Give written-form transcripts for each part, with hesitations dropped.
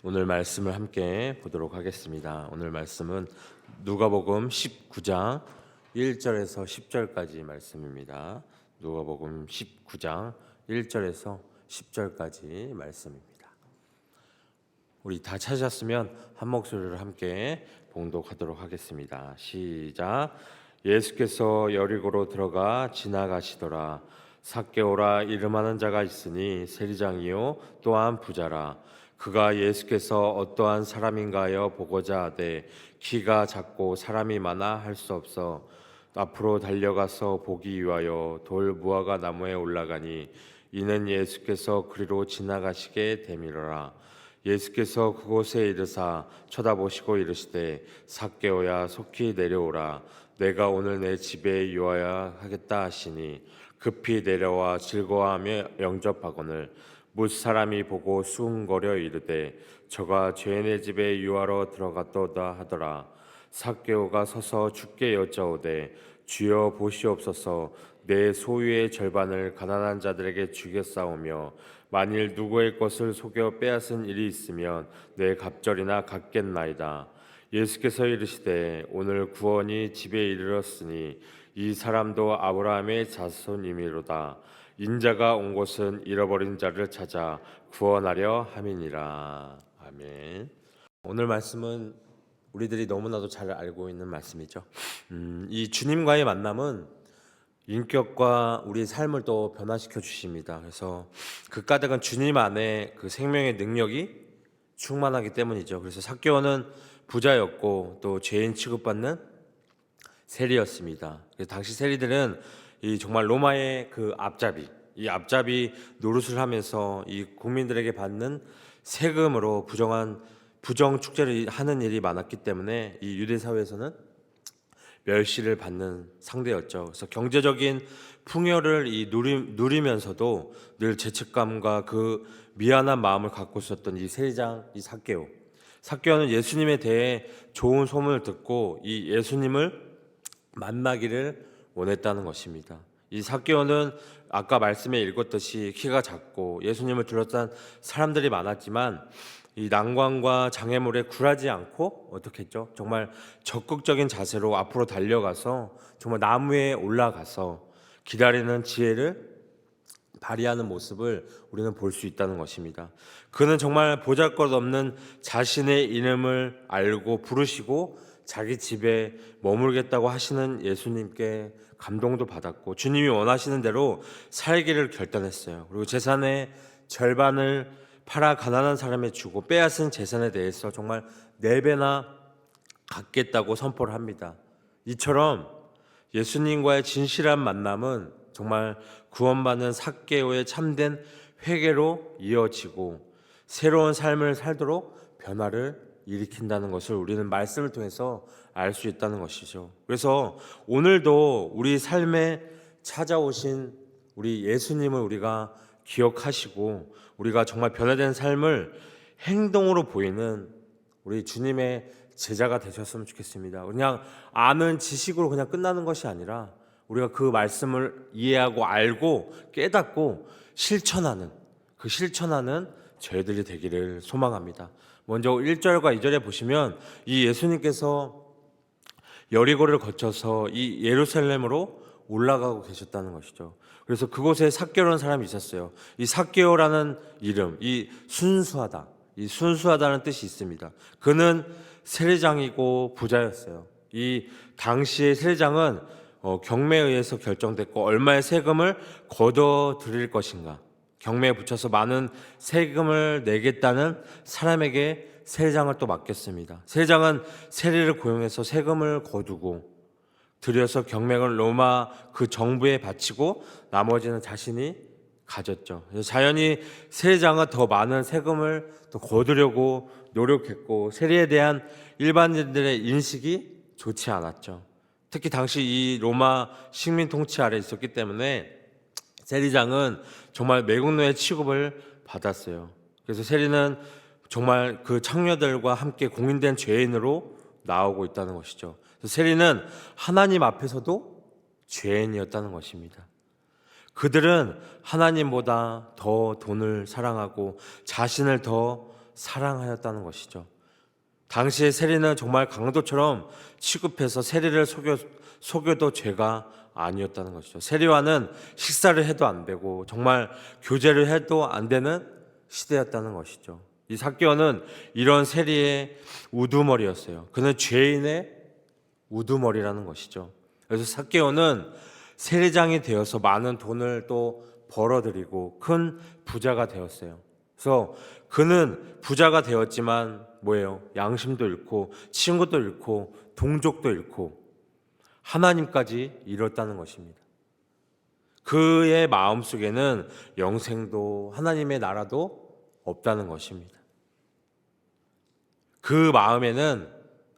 오늘 말씀을 함께 보도록 하겠습니다. 오늘 말씀은 누가복음 19장 1절에서 10절까지 말씀입니다. 누가복음 19장 1절에서 10절까지 말씀입니다. 우리 다 찾으셨으면 한 목소리로 함께 봉독하도록 하겠습니다. 시작. 예수께서 여리고로 들어가 지나가시더라. 삭개오라 이름하는 자가 있으니 세리장이요 또한 부자라. 그가 예수께서 어떠한 사람인가 하여 보고자 하되 키가 작고 사람이 많아 할 수 없어 앞으로 달려가서 보기 위하여 돌 무화과 나무에 올라가니 이는 예수께서 그리로 지나가시게 되밀어라. 예수께서 그곳에 이르사 쳐다보시고 이르시되 삭개오야 속히 내려오라. 내가 오늘 내 집에 유하야 하겠다 하시니 급히 내려와 즐거워하며 영접하거늘 뭇사람이 보고 수군거려 이르되 저가 죄인의 집에 유하러 들어갔도다 하더라. 삭개오가 서서 주께 여짜오되 주여 보시옵소서 내 소유의 절반을 가난한 자들에게 주겠사오며 만일 누구의 것을 속여 빼앗은 일이 있으면 내 갑절이나 갚겠나이다. 예수께서 이르시되 오늘 구원이 집에 이르렀으니 이 사람도 아브라함의 자손이미로다. 인자가 온 곳은 잃어버린 자를 찾아 구원하려 함이니라. 아멘. 오늘 말씀은 우리들이 너무나도 잘 알고 있는 말씀이죠. 이 주님과의 만남은 인격과 우리의 삶을 또 변화시켜 주십니다. 그래서 그 까닭은 주님 안에 그 생명의 능력이 충만하기 때문이죠. 그래서 삭개오는 부자였고 또 죄인 취급받는 세리였습니다. 그래서 당시 세리들은 이 정말 로마의 그 이 앞잡이 노릇을 하면서 이 국민들에게 받는 세금으로 부정 축제를 하는 일이 많았기 때문에 이 유대 사회에서는 멸시를 받는 상대였죠. 그래서 경제적인 풍요를 누리면서도 늘 죄책감과 그 미안한 마음을 갖고 있었던 이 세리장 이 삭개오는 예수님에 대해 좋은 소문을 듣고 이 예수님을 만나기를 원했다는 것입니다. 이 삭개오는 아까 말씀에 읽었듯이 키가 작고 예수님을 둘러싼 사람들이 많았지만 이 난관과 장애물에 굴하지 않고 어떻게 했죠? 정말 적극적인 자세로 앞으로 달려가서 정말 나무에 올라가서 기다리는 지혜를 발휘하는 모습을 우리는 볼 수 있다는 것입니다. 그는 정말 보잘것없는 자신의 이름을 알고 부르시고 자기 집에 머물겠다고 하시는 예수님께 감동도 받았고 주님이 원하시는 대로 살기를 결단했어요. 그리고 재산의 절반을 팔아 가난한 사람에 주고 빼앗은 재산에 대해서 정말 4배나 갚겠다고 선포를 합니다. 이처럼 예수님과의 진실한 만남은 정말 구원받는 삭개오의 참된 회개로 이어지고 새로운 삶을 살도록 변화를 일으킨다는 것을 우리는 말씀을 통해서 알 수 있다는 것이죠. 그래서 오늘도 우리 삶에 찾아오신 우리 예수님을 우리가 기억하시고 우리가 정말 변화된 삶을 행동으로 보이는 우리 주님의 제자가 되셨으면 좋겠습니다. 그냥 아는 지식으로 그냥 끝나는 것이 아니라 우리가 그 말씀을 이해하고 알고 깨닫고 실천하는 저희들이 되기를 소망합니다. 먼저 1절과 2절에 보시면 이 예수님께서 여리고를 거쳐서 이 예루살렘으로 올라가고 계셨다는 것이죠. 그래서 그곳에 삭개오라는 사람이 있었어요. 이 삭개오라는 이름, 이 순수하다는 뜻이 있습니다. 그는 세리장이고 부자였어요. 이 당시의 세리장은 경매에 의해서 결정됐고 얼마의 세금을 걷어 들일 것인가, 경매에 붙여서 많은 세금을 내겠다는 사람에게 세리장을 또 맡겼습니다. 세리장은 세리를 고용해서 세금을 거두고 들여서 경매를 로마 그 정부에 바치고 나머지는 자신이 가졌죠. 자연히 세리장은 더 많은 세금을 더 거두려고 노력했고 세리에 대한 일반인들의 인식이 좋지 않았죠. 특히 당시 이 로마 식민 통치 아래 있었기 때문에 세리장은 정말 매국노의 취급을 받았어요. 그래서 세리는 정말 그 창녀들과 함께 공인된 죄인으로 나오고 있다는 것이죠. 세리는 하나님 앞에서도 죄인이었다는 것입니다. 그들은 하나님보다 더 돈을 사랑하고 자신을 더 사랑하였다는 것이죠. 당시의 세리는 정말 강도처럼 취급해서 세리를 속여도 죄가 아니었다는 것이죠. 세리와는 식사를 해도 안 되고 정말 교제를 해도 안 되는 시대였다는 것이죠. 이 삭개오는 이런 세리의 우두머리였어요. 그는 죄인의 우두머리라는 것이죠. 그래서 삭개오는 세리장이 되어서 많은 돈을 또 벌어들이고 큰 부자가 되었어요. 그래서 그는 부자가 되었지만 뭐예요? 양심도 잃고 친구도 잃고 동족도 잃고 하나님까지 잃었다는 것입니다. 그의 마음속에는 영생도 하나님의 나라도 없다는 것입니다. 그 마음에는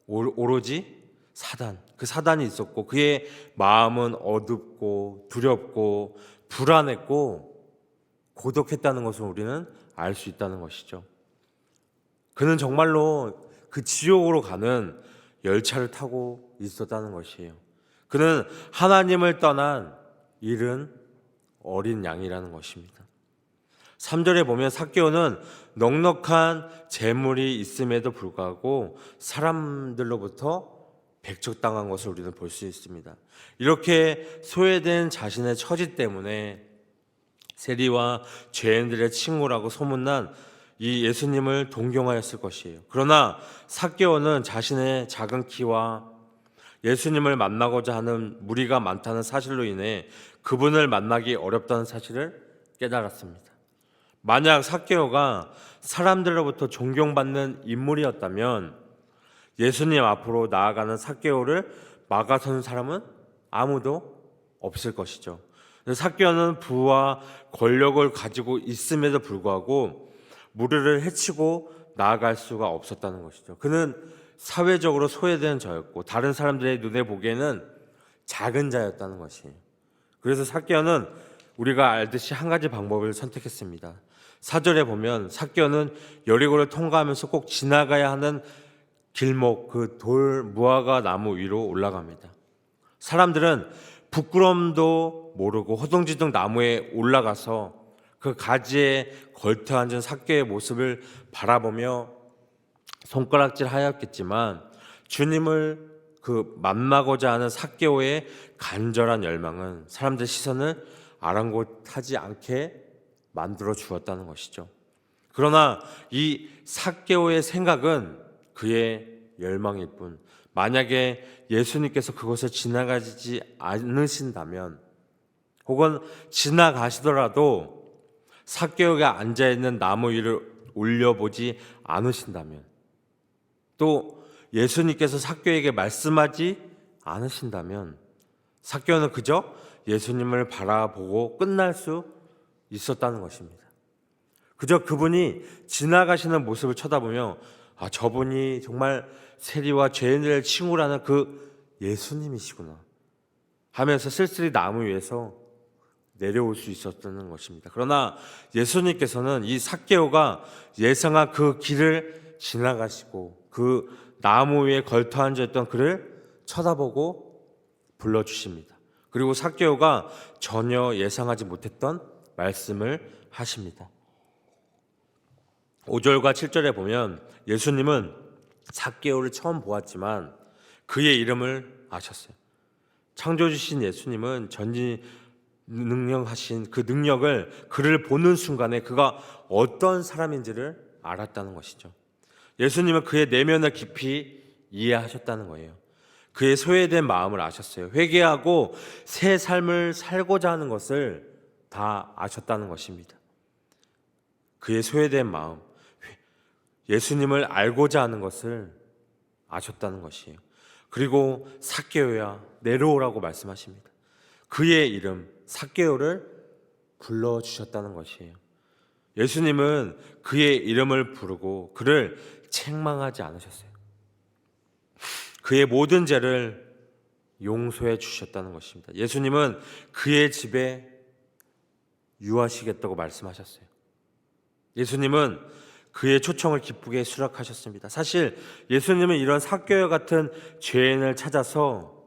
오로지 그 사단이 있었고 그의 마음은 어둡고 두렵고 불안했고 고독했다는 것을 우리는 알 수 있다는 것이죠. 그는 정말로 그 지옥으로 가는 열차를 타고 있었다는 것이에요. 그는 하나님을 떠난 잃은 어린 양이라는 것입니다. 3절에 보면 삭개오는 넉넉한 재물이 있음에도 불구하고 사람들로부터 배척당한 것을 우리는 볼 수 있습니다. 이렇게 소외된 자신의 처지 때문에 세리와 죄인들의 친구라고 소문난 이 예수님을 동경하였을 것이에요. 그러나 삭개오는 자신의 작은 키와 예수님을 만나고자 하는 무리가 많다는 사실로 인해 그분을 만나기 어렵다는 사실을 깨달았습니다. 만약 삭개오가 사람들로부터 존경받는 인물이었다면 예수님 앞으로 나아가는 삭개오를 막아서는 사람은 아무도 없을 것이죠. 삭개오는 부와 권력을 가지고 있음에도 불구하고 무리를 해치고 나아갈 수가 없었다는 것이죠. 그는 사회적으로 소외된 자였고 다른 사람들의 눈에 보기에는 작은 자였다는 것이에요. 그래서 삭개오는 우리가 알듯이 한 가지 방법을 선택했습니다. 4절에 보면 삭개오는 여리고를 통과하면서 꼭 지나가야 하는 길목, 그 돌 무화과 나무 위로 올라갑니다. 사람들은 부끄러움도 모르고 허둥지둥 나무에 올라가서 그 가지에 걸터 앉은 삭개오의 모습을 바라보며 손가락질 하였겠지만 주님을 만나고자 하는 삭개오의 간절한 열망은 사람들의 시선을 아랑곳하지 않게 만들어 주었다는 것이죠. 그러나 이 삭개오의 생각은 그의 열망일 뿐, 만약에 예수님께서 그곳을 지나가지 않으신다면 혹은 지나가시더라도 삭개오가 앉아있는 나무 위를 올려보지 않으신다면 또 예수님께서 삭개오에게 말씀하지 않으신다면 삭개오는 그저 예수님을 바라보고 끝날 수 있었다는 것입니다. 그저 그분이 지나가시는 모습을 쳐다보며 저분이 정말 세리와 죄인들의 친구라는 그 예수님이시구나 하면서 쓸쓸히 나무 위에서 내려올 수 있었다는 것입니다. 그러나 예수님께서는 이 삭개오가 예상한 그 길을 지나가시고 그 나무 위에 걸터 앉아있던 그를 쳐다보고 불러주십니다. 그리고 삭개오가 전혀 예상하지 못했던 말씀을 하십니다. 5절과 7절에 보면 예수님은 삭개오를 처음 보았지만 그의 이름을 아셨어요. 창조주신 예수님은 전지능력하신 그 능력을 그를 보는 순간에 그가 어떤 사람인지를 알았다는 것이죠. 예수님은 그의 내면을 깊이 이해하셨다는 거예요. 그의 소외된 마음을 아셨어요. 회개하고 새 삶을 살고자 하는 것을 다 아셨다는 것입니다. 그의 소외된 마음, 예수님을 알고자 하는 것을 아셨다는 것이에요. 그리고 삭개오야 내려오라고 말씀하십니다. 그의 이름 삭개오를 불러주셨다는 것이에요. 예수님은 그의 이름을 부르고 그를 책망하지 않으셨어요. 그의 모든 죄를 용서해 주셨다는 것입니다. 예수님은 그의 집에 유하시겠다고 말씀하셨어요. 예수님은 그의 초청을 기쁘게 수락하셨습니다. 사실 예수님은 이런 삭개오 같은 죄인을 찾아서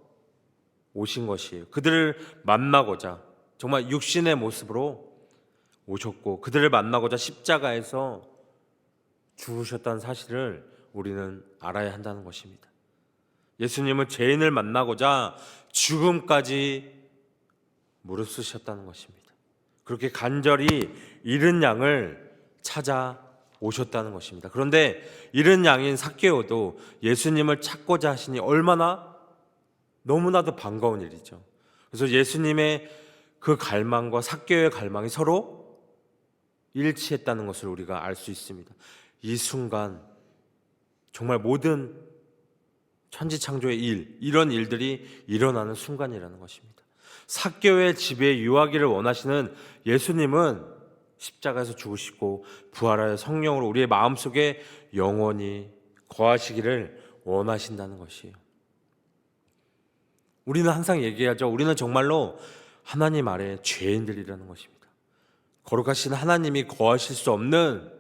오신 것이에요. 그들을 만나고자 정말 육신의 모습으로 오셨고 그들을 만나고자 십자가에서 죽으셨다는 사실을 우리는 알아야 한다는 것입니다. 예수님은 죄인을 만나고자 죽음까지 무릅쓰셨다는 것입니다. 그렇게 간절히 잃은 양을 찾아 오셨다는 것입니다. 그런데 잃은 양인 삭개오도 예수님을 찾고자 하시니 얼마나 너무나도 반가운 일이죠. 그래서 예수님의 그 갈망과 삭개오의 갈망이 서로 일치했다는 것을 우리가 알 수 있습니다. 이 순간 정말 모든 천지창조의 이런 일들이 일어나는 순간이라는 것입니다. 삭개오의 집에 유하기를 원하시는 예수님은 십자가에서 죽으시고 부활하여 성령으로 우리의 마음속에 영원히 거하시기를 원하신다는 것이에요. 우리는 항상 얘기하죠. 우리는 정말로 하나님 아래 죄인들이라는 것입니다. 거룩하신 하나님이 거하실 수 없는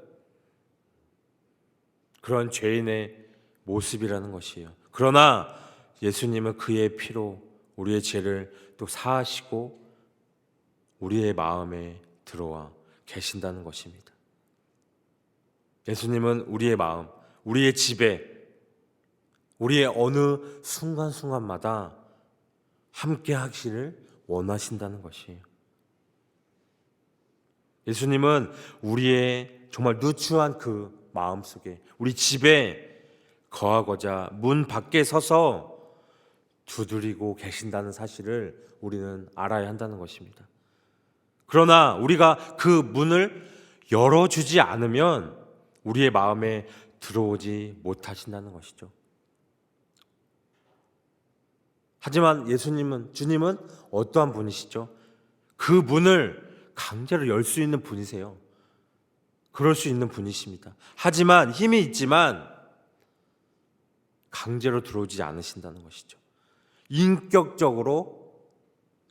그런 죄인의 모습이라는 것이에요. 그러나 예수님은 그의 피로 우리의 죄를 또 사하시고 우리의 마음에 들어와 계신다는 것입니다. 예수님은 우리의 마음, 우리의 집에, 우리의 어느 순간순간마다 함께 하시기를 원하신다는 것이에요. 예수님은 우리의 정말 누추한 그 마음속에, 우리 집에 거하고자 문 밖에 서서 두드리고 계신다는 사실을 우리는 알아야 한다는 것입니다. 그러나 우리가 그 문을 열어주지 않으면 우리의 마음에 들어오지 못하신다는 것이죠. 하지만 주님은 어떠한 분이시죠? 그 문을 강제로 열 수 있는 분이세요. 그럴 수 있는 분이십니다. 하지만 힘이 있지만 강제로 들어오지 않으신다는 것이죠. 인격적으로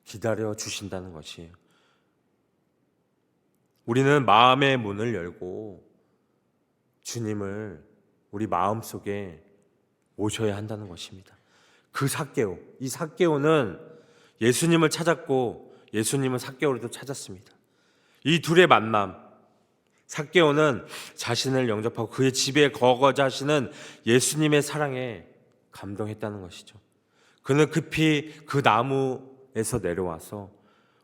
기다려 주신다는 것이에요. 우리는 마음의 문을 열고 주님을 우리 마음속에 모셔야 한다는 것입니다. 이 삭개오는 예수님을 찾았고 예수님은 삭개오를 찾았습니다. 이 둘의 만남, 삭개오는 자신을 영접하고 그의 집에 거하고자 하시는 예수님의 사랑에 감동했다는 것이죠. 그는 급히 그 나무에서 내려와서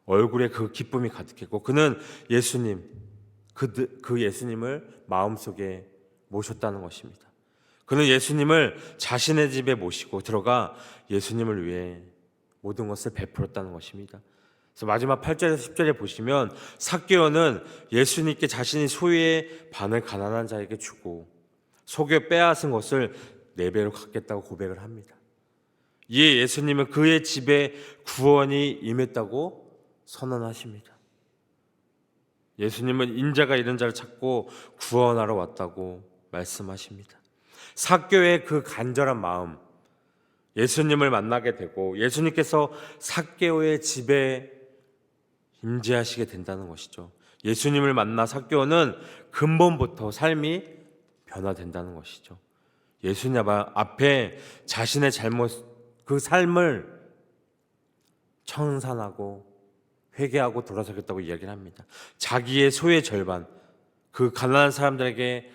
얼굴에 그 기쁨이 가득했고 그는 그 예수님을 마음속에 모셨다는 것입니다. 그는 예수님을 자신의 집에 모시고 들어가 예수님을 위해 모든 것을 베풀었다는 것입니다. 그래서 마지막 8절에서 10절에 보시면 삭개오는 예수님께 자신이 소유의 반을 가난한 자에게 주고 속여 빼앗은 것을 4배로 갚겠다고 고백을 합니다. 이에 예수님은 그의 집에 구원이 임했다고 선언하십니다. 예수님은 인자가 잃은 자를 찾고 구원하러 왔다고 말씀하십니다. 삭개오의 그 간절한 마음, 예수님을 만나게 되고 예수님께서 삭개오의 집에 임재하시게 된다는 것이죠. 예수님을 만나 삭개오는 근본부터 삶이 변화된다는 것이죠. 예수님 앞에 자신의 그 삶을 청산하고 회개하고 돌아서겠다고 이야기를 합니다. 자기의 소유의 절반, 그 가난한 사람들에게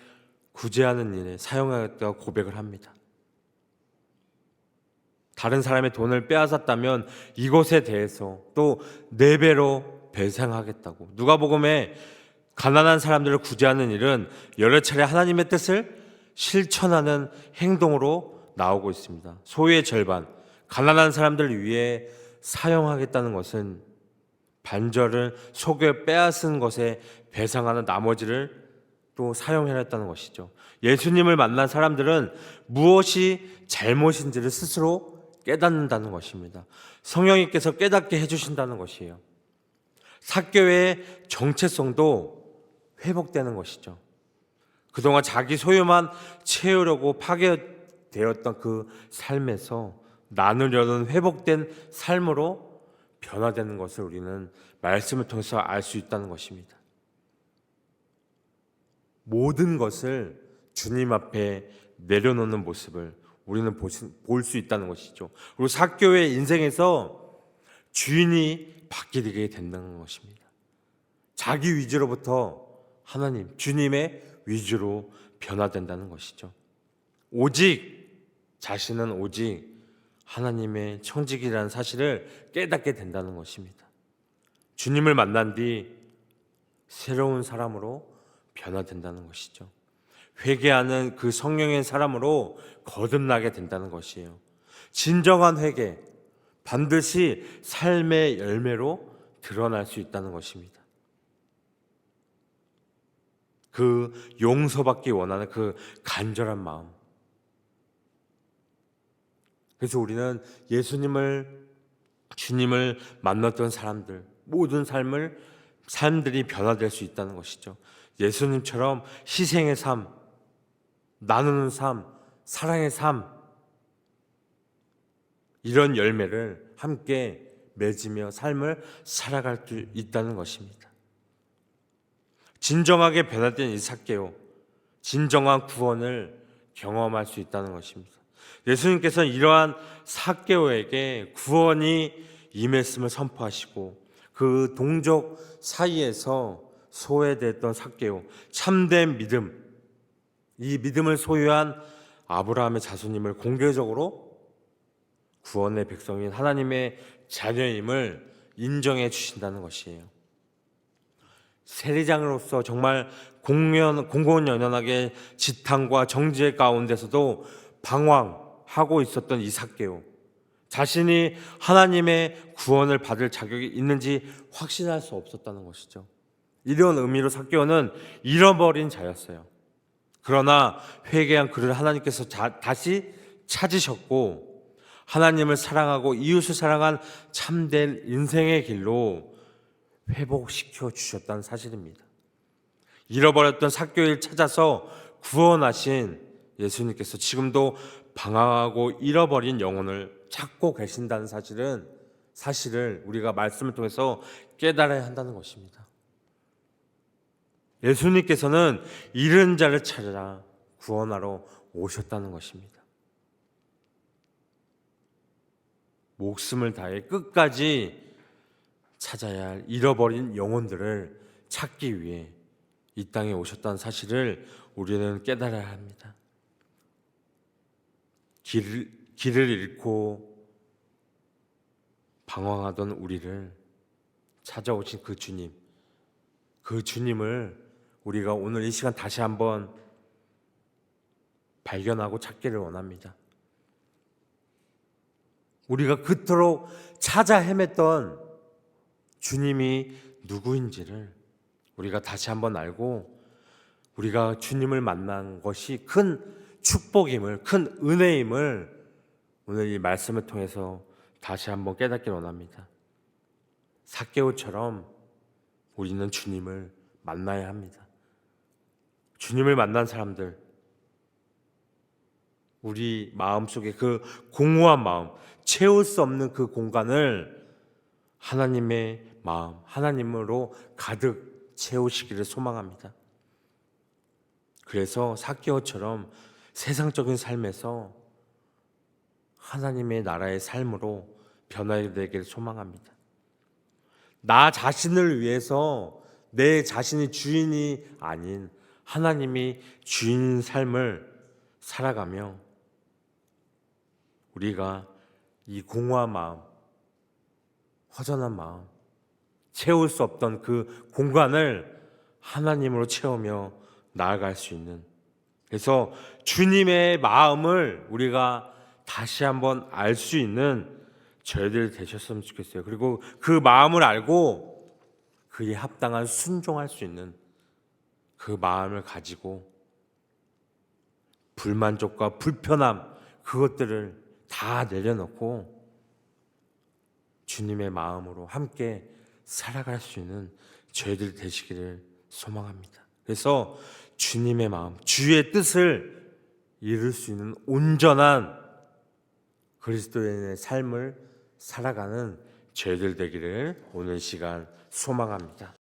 구제하는 일에 사용하겠다고 고백을 합니다. 다른 사람의 돈을 빼앗았다면 이것에 대해서 또 4배로 배상하겠다고. 누가복음에 가난한 사람들을 구제하는 일은 여러 차례 하나님의 뜻을 실천하는 행동으로 나오고 있습니다. 소유의 절반, 가난한 사람들을 위해 사용하겠다는 것은 반절을 속여 빼앗은 것에 배상하는 나머지를 또 사용해냈다는 것이죠. 예수님을 만난 사람들은 무엇이 잘못인지를 스스로 깨닫는다는 것입니다. 성령님께서 깨닫게 해주신다는 것이에요. 삭개오의 정체성도 회복되는 것이죠. 그동안 자기 소유만 채우려고 파괴되었던 그 삶에서 나누려는 회복된 삶으로 변화되는 것을 우리는 말씀을 통해서 알 수 있다는 것입니다. 모든 것을 주님 앞에 내려놓는 모습을 우리는 볼 수 있다는 것이죠. 그리고 삭개오의 인생에서 주인이 바뀌게 된다는 것입니다. 자기 위주로부터 하나님, 주님의 위주로 변화된다는 것이죠. 자신은 오직 하나님의 청직이라는 사실을 깨닫게 된다는 것입니다. 주님을 만난 뒤 새로운 사람으로 변화된다는 것이죠. 회개하는 그 성령의 사람으로 거듭나게 된다는 것이에요. 진정한 회개, 반드시 삶의 열매로 드러날 수 있다는 것입니다. 그 용서받기 원하는 그 간절한 마음. 그래서 우리는 주님을 만났던 사람들, 모든 삶들이 변화될 수 있다는 것이죠. 예수님처럼 희생의 삶, 나누는 삶, 사랑의 삶, 이런 열매를 함께 맺으며 삶을 살아갈 수 있다는 것입니다. 진정하게 변화된 이 삭개오, 진정한 구원을 경험할 수 있다는 것입니다. 예수님께서는 이러한 삭개오에게 구원이 임했음을 선포하시고 그 동족 사이에서 소외됐던 삭개오, 참된 믿음, 이 믿음을 소유한 아브라함의 자손임을 공개적으로 구원의 백성인 하나님의 자녀임을 인정해 주신다는 것이에요. 세리장으로서 정말 공공연연하게 지탕과 정죄 가운데서도 방황하고 있었던 이 삭개오, 자신이 하나님의 구원을 받을 자격이 있는지 확신할 수 없었다는 것이죠. 이런 의미로 삭개오는 잃어버린 자였어요. 그러나 회개한 그를 하나님께서 다시 찾으셨고 하나님을 사랑하고 이웃을 사랑한 참된 인생의 길로 회복시켜 주셨다는 사실입니다. 잃어버렸던 삭개오를 찾아서 구원하신 예수님께서 지금도 방황하고 잃어버린 영혼을 찾고 계신다는 사실을 우리가 말씀을 통해서 깨달아야 한다는 것입니다. 예수님께서는 잃은 자를 찾으라 구원하러 오셨다는 것입니다. 목숨을 다해 끝까지 찾아야 할 잃어버린 영혼들을 찾기 위해 이 땅에 오셨다는 사실을 우리는 깨달아야 합니다. 길을 잃고 방황하던 우리를 찾아오신 그 주님을 우리가 오늘 이 시간 다시 한번 발견하고 찾기를 원합니다. 우리가 그토록 찾아 헤맸던 주님이 누구인지를 우리가 다시 한번 알고 우리가 주님을 만난 것이 큰 축복임을, 큰 은혜임을 오늘 이 말씀을 통해서 다시 한번 깨닫기 원합니다. 삭개오처럼 우리는 주님을 만나야 합니다. 주님을 만난 사람들, 우리 마음속에 그 공허한 마음, 채울 수 없는 그 공간을 하나님의 마음, 하나님으로 가득 채우시기를 소망합니다. 그래서 삭개오처럼 세상적인 삶에서 하나님의 나라의 삶으로 변화되기를 소망합니다. 나 자신을 위해서 내 자신이 주인이 아닌 하나님이 주인인 삶을 살아가며 우리가 이 공허한 마음, 허전한 마음, 채울 수 없던 그 공간을 하나님으로 채우며 나아갈 수 있는, 그래서 주님의 마음을 우리가 다시 한번 알 수 있는 저희들 되셨으면 좋겠어요. 그리고 그 마음을 알고 그에 합당한 순종할 수 있는 그 마음을 가지고 불만족과 불편함, 그것들을 다 내려놓고 주님의 마음으로 함께 살아갈 수 있는 저희들 되시기를 소망합니다. 그래서 주님의 마음, 주의 뜻을 이룰 수 있는 온전한 그리스도인의 삶을 살아가는 저희들 되기를 오늘 시간 소망합니다.